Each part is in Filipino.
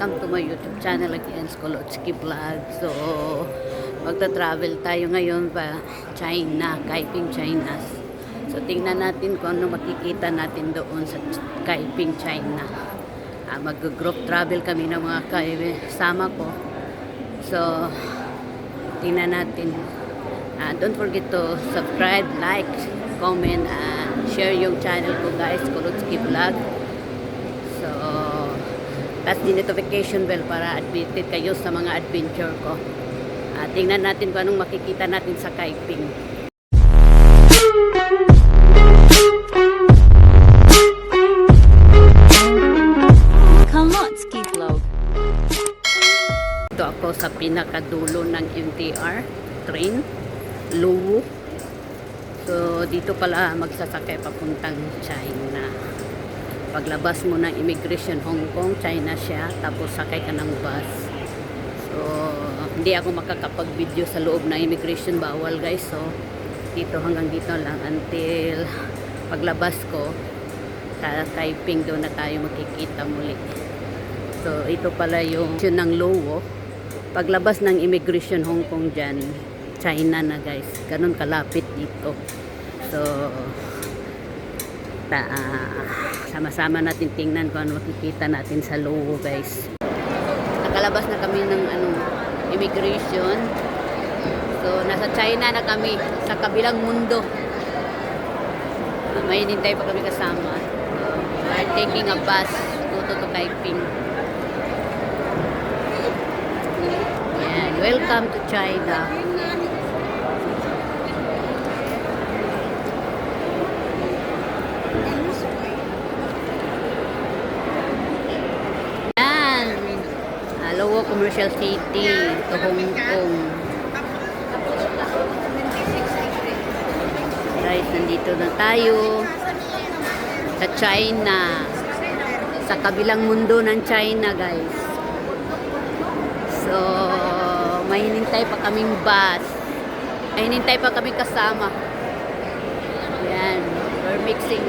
welcome to my YouTube channel again, Skolotsky Vlog. So, magta-travel tayo ngayon pa China, Kaiping, China. So, tingnan natin kung ano makikita natin doon sa Kaiping, China. Mag-group travel kami ng mga kasama ko. So, tingnan natin. Don't forget to subscribe, like, comment, and share yung channel ko guys, Skolotsky Vlog. So, tas di notification bell para updated kayo sa mga adventure ko. Tingnan natin kung anong makikita natin sa Kaiping. Skolotsky Vlog. Ito ako sa pinakadulo ng MTR train, Luwu. So, dito pala magsasakay papuntang China. Paglabas mo ng immigration Hong Kong, China siya, tapos sakay ka ng bus. So, hindi ako makakapag-video sa loob ng immigration, bawal guys. So, dito hanggang dito lang until paglabas ko sa Kaiping, doon na tayo makikita muli. So, ito pala yung ng Luwu. Paglabas ng immigration Hong Kong dyan, China na guys. Ganun kalapit dito. So, sama-sama natin tingnan kung ano makikita natin sa Luwu guys. Nakalabas na kami ng immigration. So nasa China na kami, sa kabilang mundo. May hinintay pa kami kasama. We're taking a bus to Kaiping. Yan, welcome to China. Luwu Commercial City to Hong Kong. Guys, nandito na tayo sa China, sa kabilang mundo ng China guys. So, may hinintay pa kaming bus, may hinintay pa kaming kasama. Yan, we're mixing.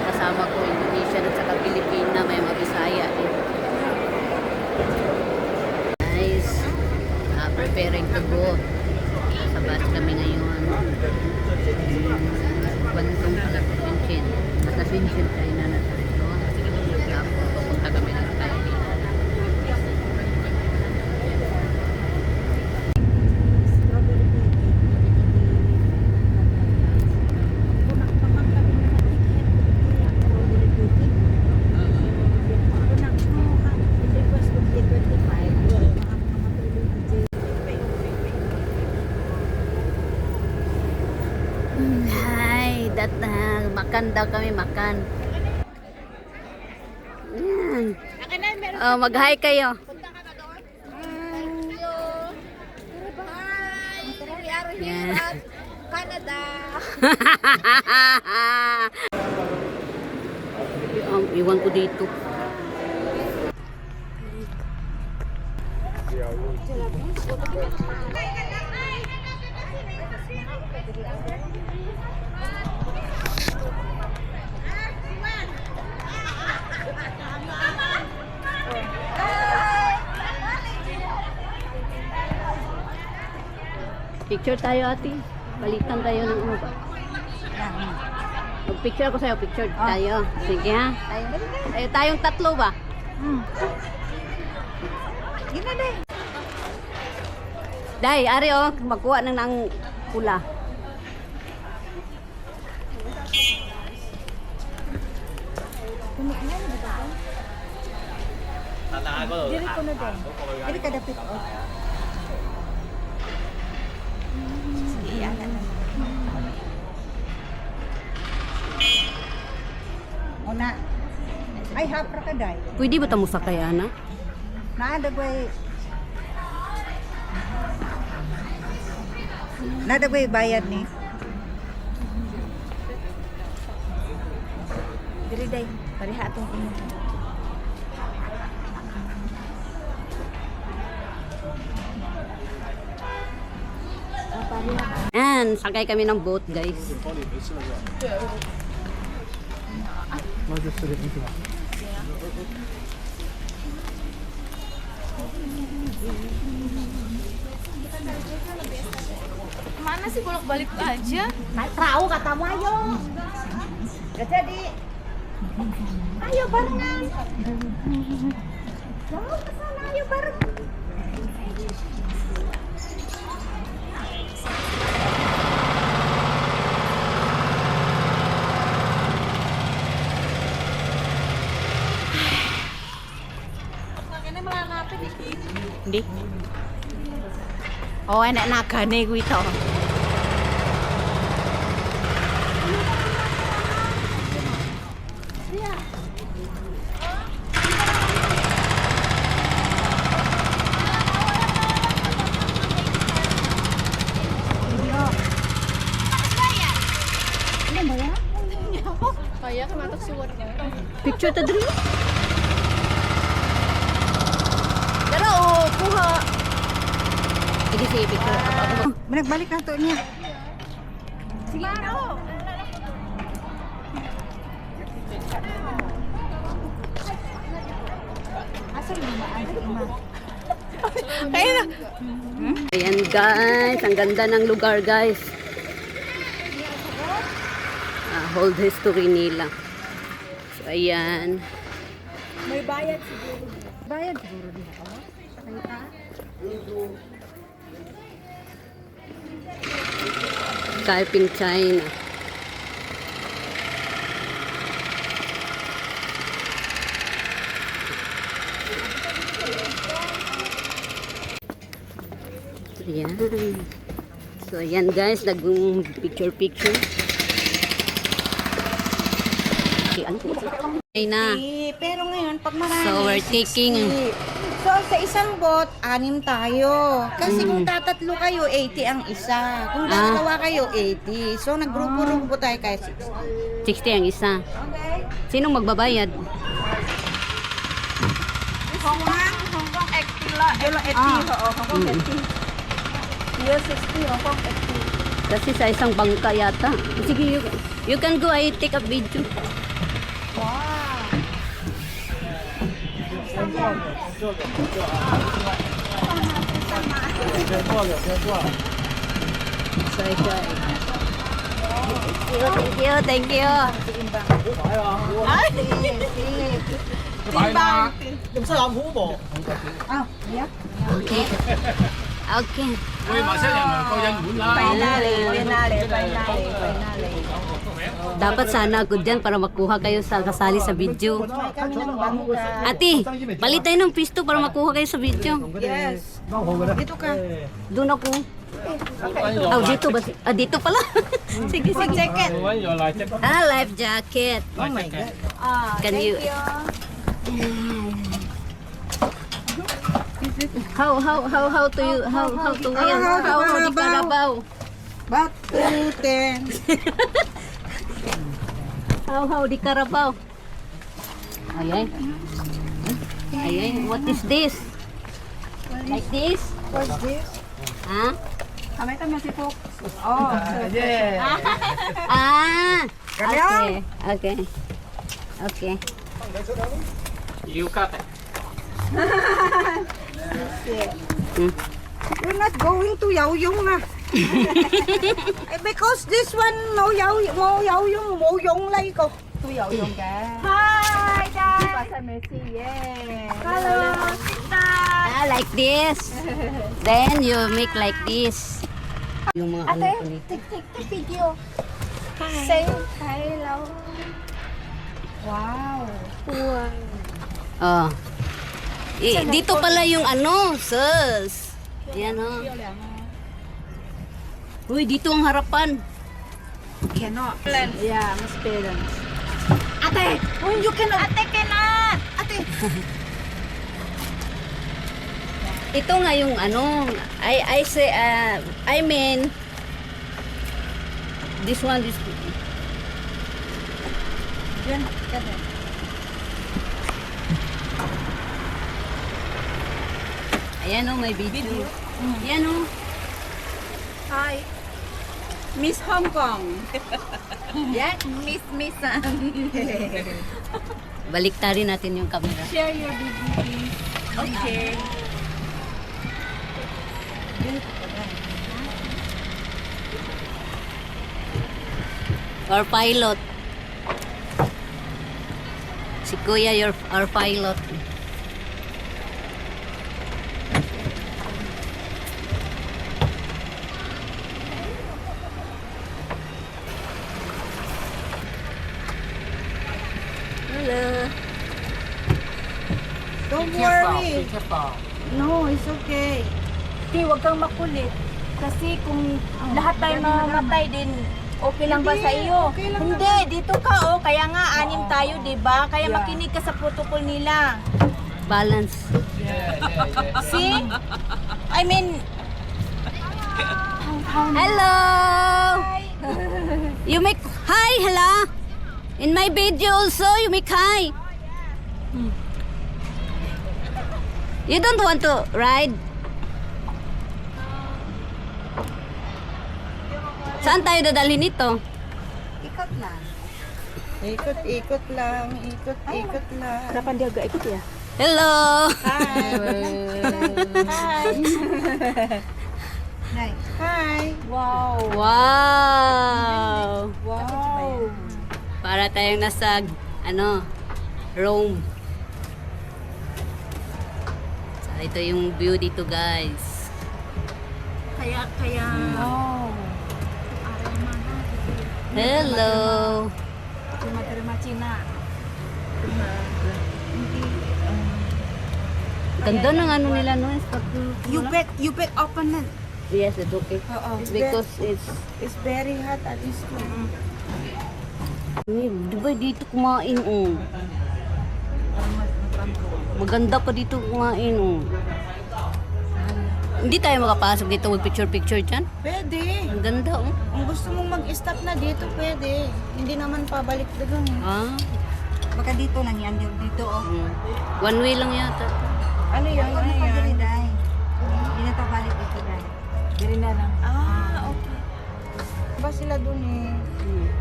Kasama ko Indonesia at saka Pilipina, may mga Bisaya din. Preparing to go sa bus kami ngayon. Bantong pala sa Shenzhen. Sa Shenzhen China na tayo. Tapos pupunta kami ng Kaiping. Makan daw kami, makan. Yan. Oh, mag-hi kayo. Yan. Canada. Iwan ko dito. Picture tayo ate. Balikan tayo ng uno ba? Mag-picture ako sa'yo. Picture tayo. Sige ha. Tayong tatlo ba? Yun na day. Day, ari oh. Magkuha ng pula. Diri ko na day. Diri ka dapit o. Una. Ay, hapra ka day. Pwede ba tamo sakay ana? Nadagway bayad ni. Diri day, pareha atong imo. Yan, sakay kami ng boat guys. Mana sih bolak-balik aja? Tahu katamu ayo. Jadi ayo barengan. Jauh ke sana ayo bareng. Hindi. Oh, enak nagane kuwi to. Kaya kematok si warga. Picture ta diri. Pero oh, kuha. Sige, sige, picture. Balik na to niya. Sige. Asa lima? Ayan guys, ang ganda ng lugar guys. Hold history nila. So ayan. May bayad siguro. Bayad siguro din ako. Pakita. Kaiping China. Ayan. So ayan guys, nag-picture. Na. Pero ngayon, pag marami, So we're 60. taking So, sa isang bot, 6 tayo. Kasi kung tatatlo kayo, 80 ang isa. Kung dalawa kayo, 80. So, naggrupo-grupo tayo kaya 60. 60 ang isa. Okay? Sinong magbabayad? Hong Kong 80 la. Hong Kong 80. Here 60, Hong Kong 80. Kasi sa isang bangka yata. Sige, you can go. I take a video. Wow. So, ito. Thank you. Timbang. Okay. Okay. Finale. Dapat sana ako dyan para makuha kayo sa kasali sa video. Kami ng bangka. Ate, palit tayo ng pisto para makuha kayo sa video. Yes. Dito ka. Doon ako. Oh, dito ba? Ah, dito pala. Sige, sige. Jacket. Ah, life jacket. Oh my God. Can you? How to you how to wear how di Carabao? Batuten. How di Carabao? Ayay. Ayay, what is this? Like this? What's this? Ha? Kamay ka si Fox. Oh, yeah. Ah. Kaya? Okay. Okay. You cut it. We're not going to Yaoyong na. Because this one no Yaoyong mo yung like ko. To Yaoyong ka. Hi guys. Pasa Messi. Yeah. Hello. Ah, like this. Then you make like this. Yung mga ano ko nito. Take video. Say hello. Wow. Oh. Dito pala yung ano, sus. Yan o. Uy, dito ang harapan. Cannot. Yeah, mas parents. Ate, when you cannot. Ate cannot. Ate. Ito nga yung ano, I say, I mean, this one, this Yan, yan. Ayan o, may video. Ayan o. Hi. Miss Hong Kong. Yan, Miss. Baliktarin natin yung camera. Share your DVD. Okay. Our pilot. Si Kuya, our pilot. Hello. Don't Be careful. worry. Be careful. No, it's okay. Di, huwag kang makulit. Kasi kung lahat tayo mamatay din, okay lang ba Hindi, sa iyo? okay lang Hindi, dito ka oh. Kaya nga, anim tayo, di ba? Kaya Yeah. makinig ka sa protocol nila. Balance. See? I mean, Hello. You make hi, hello. In my video also, you make hi. You don't want to ride? Saan tayo dadalhin ito? Ikot lang. Ikot lang. Ikot lang. Harapan dia agak ikut ya? Hello. Hi. Wow. Wow. Wow. Para tayong nasa Rome. So, ito yung view dito, guys. Kaya, wow. Hello. Terima Cina. Ganda ng ano nila, no? You bet open na. Yes, it's okay. Because It's very hot at this time. di ba dito kumain, oh. Maganda pa dito kumain, oh. Hindi tayo makapasok dito with picture dyan. Pwede. Ang ganda, oh. Kung gusto mong mag-stop na dito, pwede. Hindi naman pabalik doon. Ah, Baka dito lang yan, dito oh. one way lang yata. Ano yun? Ano yun? Hindi na balik dito, dai. Diri na lang. Ah, okay. Ba sila dun eh.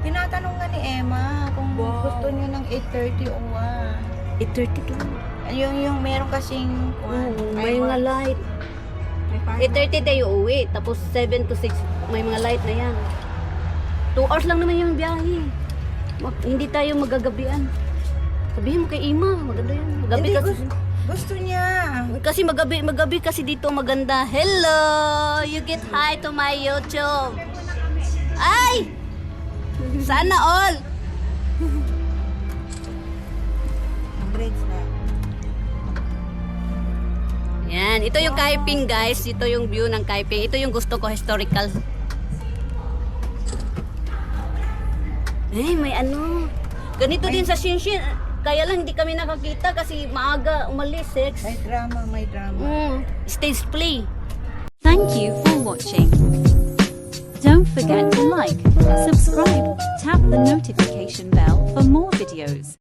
Tinatanong nga ni Emma kung Wow. gusto niyo ng 8:30 o 8:30 lang. yung meron kasing May mga light. 8:30 tayo uwi. Tapos 7 to 6, may mga light na yan. 2 hours lang naman yung biyahe. Hindi tayo magagabian. Sabihin mo kay Ima, maganda yan. Magabi Hindi, kasi. gusto niya. Kasi magabi kasi dito maganda. Hello! You get hi to my YouTube. Ay! Sana all! Breaks na. Yan, ito yung Kaiping, guys. Ito yung view ng Kaiping. Ito yung gusto ko, historical. May ano. Ganito din sa Shinshin. Kaya lang hindi kami nakakita kasi maaga umalis, 6. May drama. Stage play. Thank you for watching. Don't forget to like, subscribe, tap the notification bell for more videos.